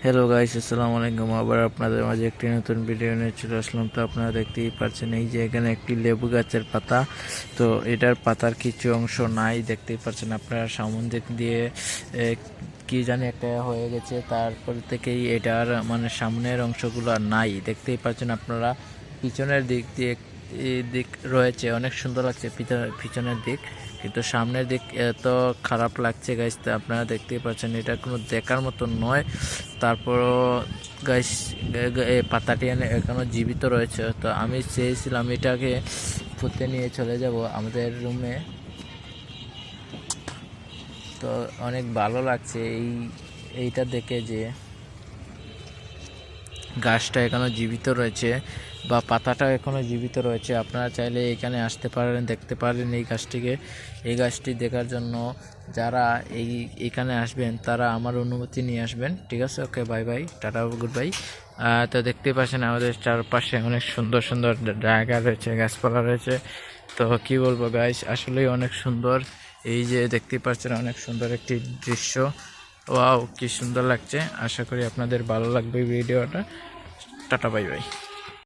Hello guys, আসসালামু আলাইকুম। আবার আপনাদের মাঝে একটি নতুন ভিডিও নিয়ে চলে আসলাম। তো আপনারা দেখতেই পাচ্ছেন এই যে এখানে একটি লেবু গাছের পাতা। তো এটার পাতার কিছু অংশ নাই, দেখতেই পাচ্ছেন আপনারা। সামন দিক দিয়ে কি জানি একটা হয়ে গেছে, তারপর থেকেই এটার মানে সামনের অংশগুলো আর নাই, দেখতেই পাচ্ছেন আপনারা। পিছনের দিক দিয়ে এই দিক রয়েছে, অনেক সুন্দর লাগছে পিছনের দিক, কিন্তু সামনের দিক এত খারাপ লাগছে গাইস। তো আপনারা দেখতেই পাচ্ছেন এটা কোনো দেখার মতো নয়। তারপরও গাইস এই পাতাটি এখনো জীবিত রয়েছে। তো আমি চেয়েছিলাম এটাকে পুঁতে নিয়ে চলে যাব আমাদের রুমে। তো অনেক ভালো লাগছে এইটা দেখে যে গাছটা এখনো জীবিত রয়েছে বা পাতাটা এখনো জীবিত রয়েছে। আপনারা চাইলে এখানে আসতে পারেন, দেখতে পারেন এই গাছটি দেখার জন্য। যারা এখানে আসবেন তারা আমার অনুমতি নিয়ে আসবেন, ঠিক আছে? Okay, bye bye, tata, goodbye. তো দেখতে পাচ্ছেন আমাদের চারপাশে অনেক সুন্দর সুন্দর জায়গা রয়েছে, গাছপালা রয়েছে। তো কি বলবো গাইস, আসলেই অনেক সুন্দর। এই যে দেখতে পাচ্ছেন অনেক সুন্দর একটি দৃশ্য। ওয়াও, কি সুন্দর লাগছে। আশা করি আপনাদের ভালো লাগবে ভিডিওটা। Tata, bye bye.